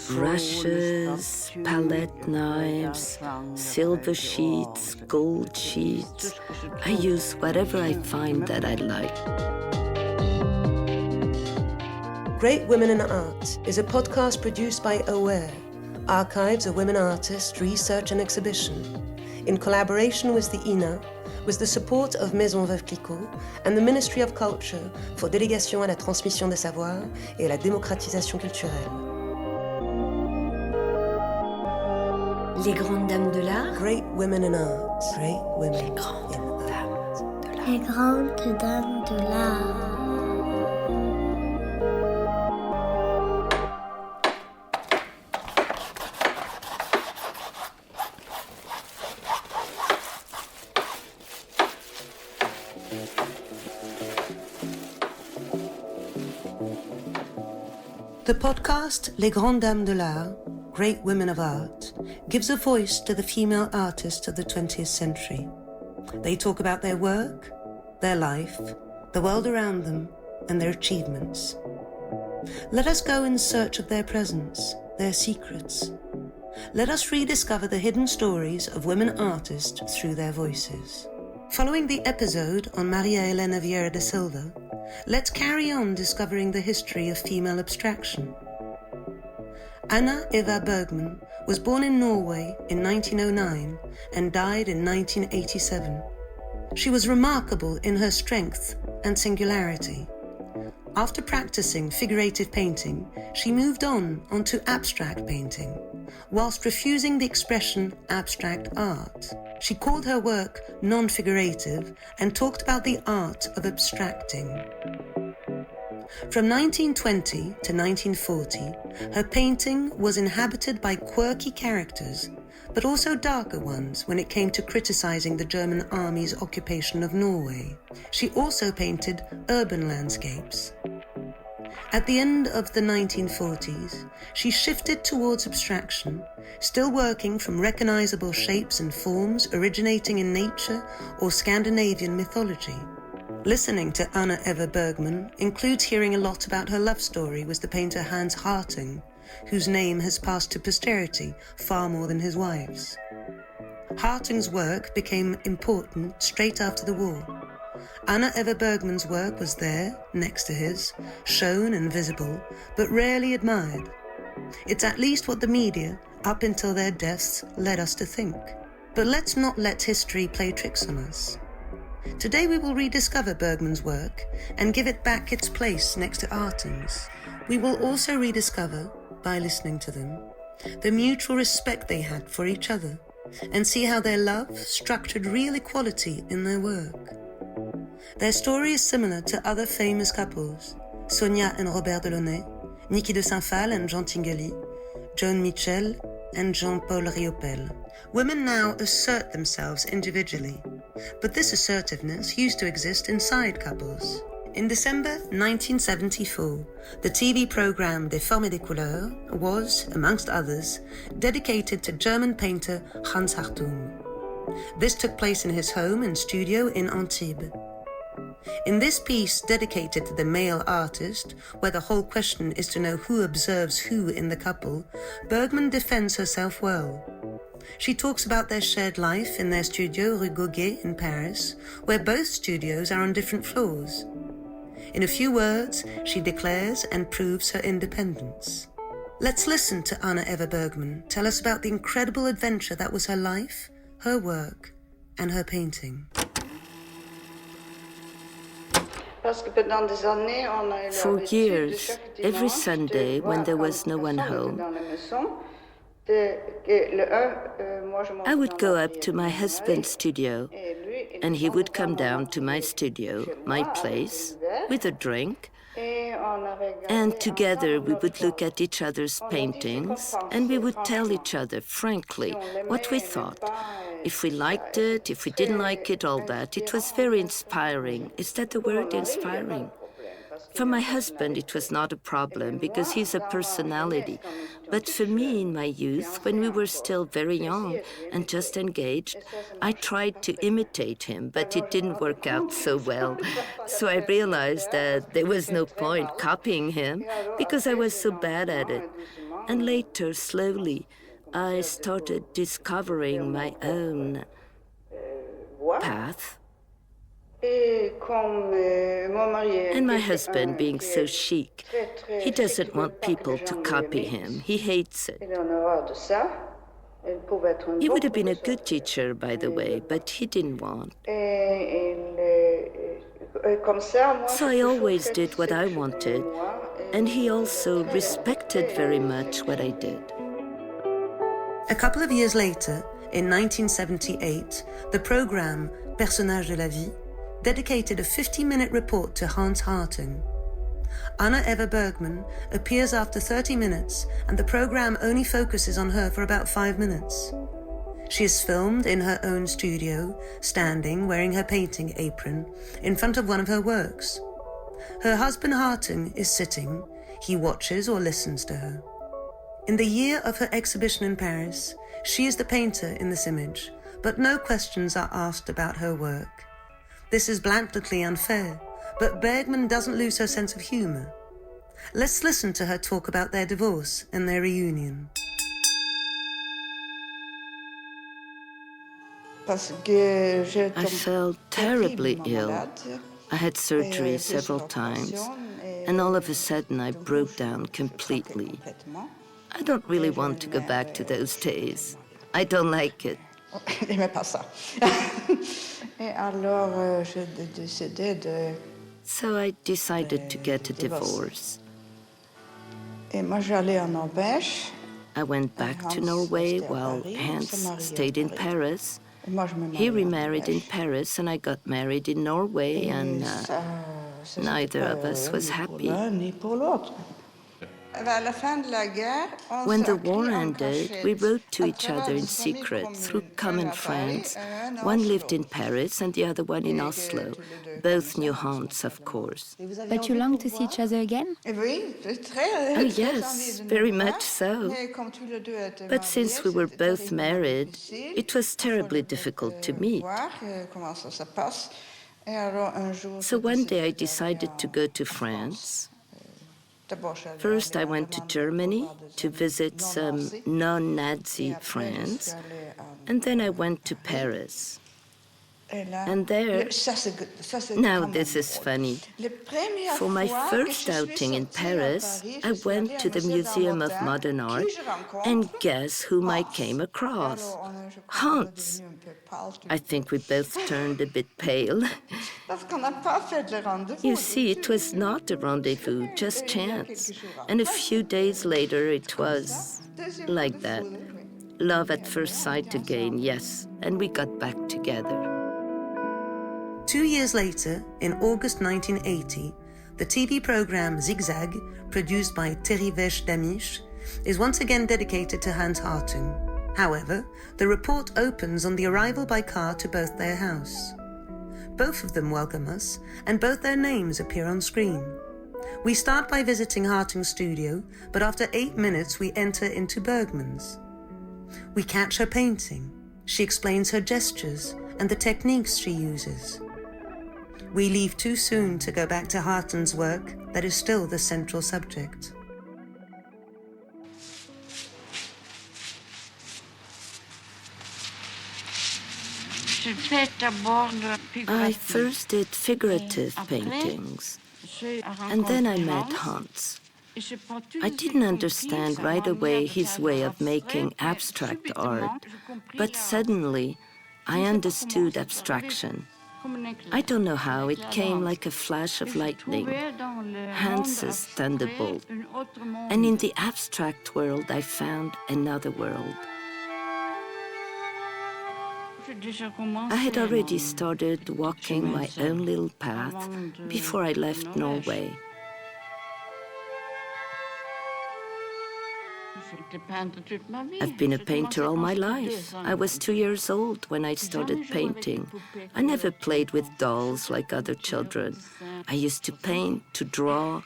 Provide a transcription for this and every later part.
brushes, palette knives, silver sheets, gold sheets. I use whatever I find that I like. Great Women in Art is a podcast produced by AWARE, Archives of Women Artists Research and Exhibition, in collaboration with the INA, with the support of Maison Veuve Clicquot and the Ministry of Culture for Délégation à la transmission des savoirs et à la démocratisation culturelle. Les grandes dames de l'art. Great Women in Art. Great Women Les grandes in Art. dames de l'art. Les grandes dames de l'art. The podcast Les Grandes Dames de l'Art, Great Women of Art, gives a voice to the female artists of the 20th century. They talk about their work, their life, the world around them, and their achievements. Let us go in search of their presence, their secrets. Let us rediscover the hidden stories of women artists through their voices. Following the episode on Maria Helena Vieira da Silva, let's carry on discovering the history of female abstraction. Anna-Eva Bergman was born in Norway in 1909 and died in 1987. She was remarkable in her strength and singularity. After practising figurative painting, she moved onto abstract painting, whilst refusing the expression abstract art. She called her work non-figurative and talked about the art of abstracting. From 1920 to 1940, her painting was inhabited by quirky characters, but also darker ones when it came to criticising the German army's occupation of Norway. She also painted urban landscapes. At the end of the 1940s, she shifted towards abstraction, still working from recognizable shapes and forms originating in nature or Scandinavian mythology. Listening to Anna-Eva Bergman includes hearing a lot about her love story with the painter Hans Hartung, whose name has passed to posterity far more than his wife's. Hartung's work became important straight after the war. Anna-Eva Bergman's work was there, next to his, shown and visible, but rarely admired. It's at least what the media, up until their deaths, led us to think. But let's not let history play tricks on us. Today we will rediscover Bergman's work and give it back its place next to Hartung's. We will also rediscover, by listening to them, the mutual respect they had for each other, and see how their love structured real equality in their work. Their story is similar to other famous couples, Sonia and Robert Delaunay, Niki de Saint-Phal and Jean Tinguely, Joan Mitchell and Jean-Paul Riopelle. Women now assert themselves individually, but this assertiveness used to exist inside couples. In December 1974, the TV program Des Formes et des Couleurs was, amongst others, dedicated to German painter Hans Hartung. This took place in his home and studio in Antibes. In this piece dedicated to the male artist, where the whole question is to know who observes who in the couple, Bergman defends herself well. She talks about their shared life in their studio Rue Gauguet in Paris, where both studios are on different floors. In a few words, she declares and proves her independence. Let's listen to Anna-Eva Bergman tell us about the incredible adventure that was her life, her work, and her painting. For years, every Sunday when there was no one home, I would go up to my husband's studio, and he would come down to my studio, my place, with a drink, and together we would look at each other's paintings, and we would tell each other frankly what we thought. If we liked it, if we didn't like it, all that. It was very inspiring. Is that the word, inspiring? For my husband, it was not a problem because he's a personality. But for me, in my youth, when we were still very young and just engaged, I tried to imitate him, but it didn't work out so well. So I realized that there was no point copying him because I was so bad at it. And later, slowly, I started discovering my own path. And my husband, being so chic, he doesn't want people to copy him. He hates it. He would have been a good teacher, by the way, but he didn't want. So I always did what I wanted, and he also respected very much what I did. A couple of years later, in 1978, the program Personnage de la Vie dedicated a 50-minute report to Hans Hartung. Anna-Eva Bergman appears after 30 minutes, and the program only focuses on her for about 5 minutes. She is filmed in her own studio, standing, wearing her painting apron, in front of one of her works. Her husband Hartung is sitting. He watches or listens to her. In the year of her exhibition in Paris, she is the painter in this image, but no questions are asked about her work. This is blatantly unfair, but Bergman doesn't lose her sense of humor. Let's listen to her talk about their divorce and their reunion. I felt terribly ill. I had surgery several times, and all of a sudden I broke down completely. I don't really want to go back to those days. I don't like it. So I decided to get a divorce. I went back to Norway while Hans stayed in Paris. He remarried in Paris and I got married in Norway, and neither of us was happy. When the war ended, we wrote to each other in secret through common friends. One lived in Paris and the other one in Oslo. Both knew Hans, of course. But you long to see each other again? Oh yes, very much so. But since we were both married, it was terribly difficult to meet. So one day I decided to go to France. First, I went to Germany to visit some non-Nazi friends, and then I went to Paris. And there, now this is funny. For my first outing in Paris, I went to the Museum of Modern Art, and guess whom I came across? Hans. I think we both turned a bit pale. You see, it was not a rendezvous, just chance. And a few days later, it was like that. Love at first sight again, yes, and we got back together. 2 years later, in August 1980, the TV program Zigzag, produced by Thierry Damisch, is once again dedicated to Hans Hartung. However, the report opens on the arrival by car to both their house. Both of them welcome us, and both their names appear on screen. We start by visiting Hartung's studio, but after 8 minutes we enter into Bergman's. We catch her painting. She explains her gestures and the techniques she uses. We leave too soon to go back to Hartung's work that is still the central subject. I first did figurative paintings, and then I met Hans. I didn't understand right away his way of making abstract art, but suddenly I understood abstraction. I don't know how, it came like a flash of lightning, Hans's thunderbolt. And in the abstract world, I found another world. I had already started walking my own little path before I left Norway. I've been a painter all my life. I was 2 years old when I started painting. I never played with dolls like other children. I used to paint, to draw,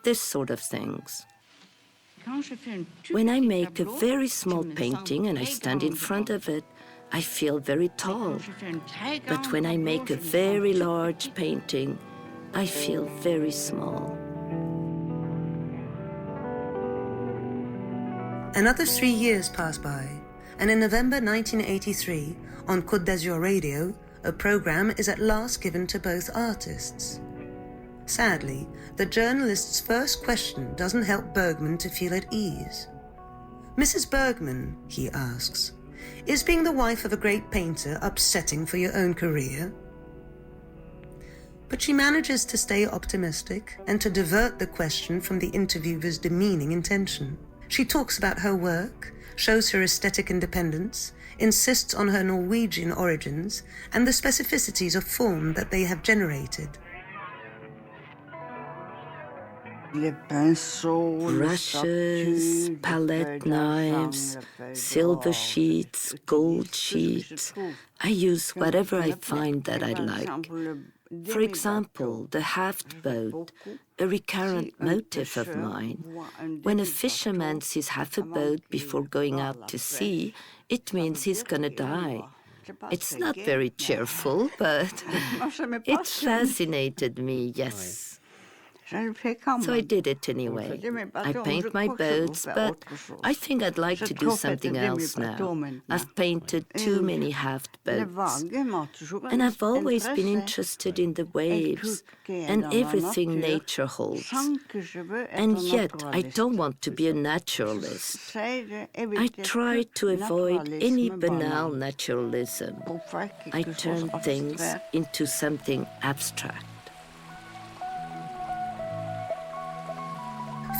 this sort of things. When I make a very small painting and I stand in front of it, I feel very tall. But when I make a very large painting, I feel very small. Another 3 years pass by, and in November 1983, on Côte d'Azur Radio, a program is at last given to both artists. Sadly, the journalist's first question doesn't help Bergman to feel at ease. "Mrs. Bergman," he asks, "is being the wife of a great painter upsetting for your own career?" But she manages to stay optimistic and to divert the question from the interviewer's demeaning intention. She talks about her work, shows her aesthetic independence, insists on her Norwegian origins and the specificities of form that they have generated. Brushes, palette knives, silver sheets, gold sheets. I use whatever I find that I like. For example, the haft boat, a recurrent motif of mine. When a fisherman sees half a boat before going out to sea, it means he's gonna die. It's not very cheerful, but it fascinated me, yes. So I did it anyway. I paint my boats, but I think I'd like to do something else now. I've painted too many haft boats. And I've always been interested in the waves and everything nature holds. And yet I don't want to be a naturalist. I try to avoid any banal naturalism. I turn things into something abstract.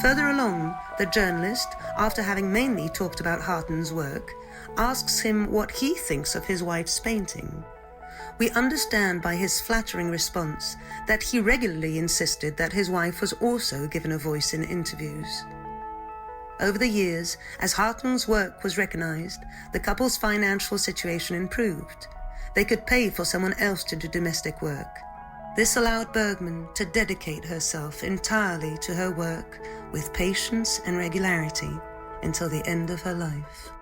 Further along, the journalist, after having mainly talked about Harten's work, asks him what he thinks of his wife's painting. We understand by his flattering response that he regularly insisted that his wife was also given a voice in interviews. Over the years, as Harten's work was recognized, the couple's financial situation improved. They could pay for someone else to do domestic work. This allowed Bergman to dedicate herself entirely to her work with patience and regularity until the end of her life.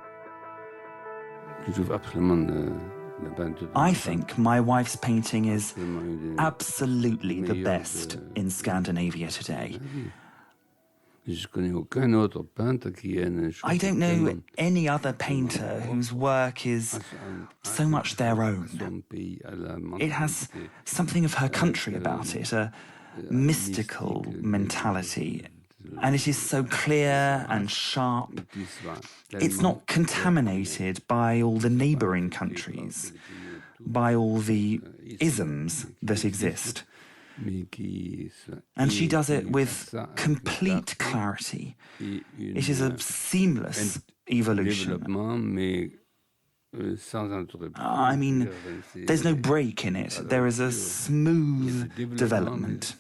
I think my wife's painting is absolutely the best in Scandinavia today. I don't know any other painter whose work is so much their own. It has something of her country about it, a mystical mentality, and it is so clear and sharp. It's not contaminated by all the neighbouring countries, by all the isms that exist. And she does it with complete clarity. It is a seamless evolution. I mean, there's no break in it. There is a smooth development.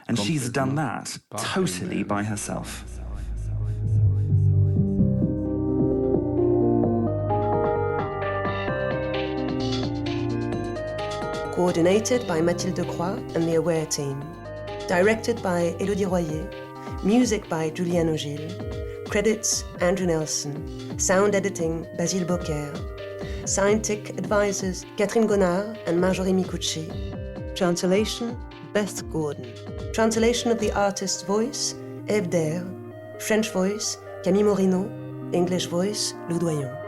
And she's done that totally by herself. Coordinated by Mathilde Croix and the Aware team. Directed by Élodie Royer. Music by Julien Ogil. Credits Andrew Nelson. Sound editing Basile Beaucaire. Scientific advisors Catherine Gonard and Marjorie Micucci. Translation Beth Gordon. Translation of the artist's voice Eve Dair. French voice Camille Morino. English voice Lou Doyon.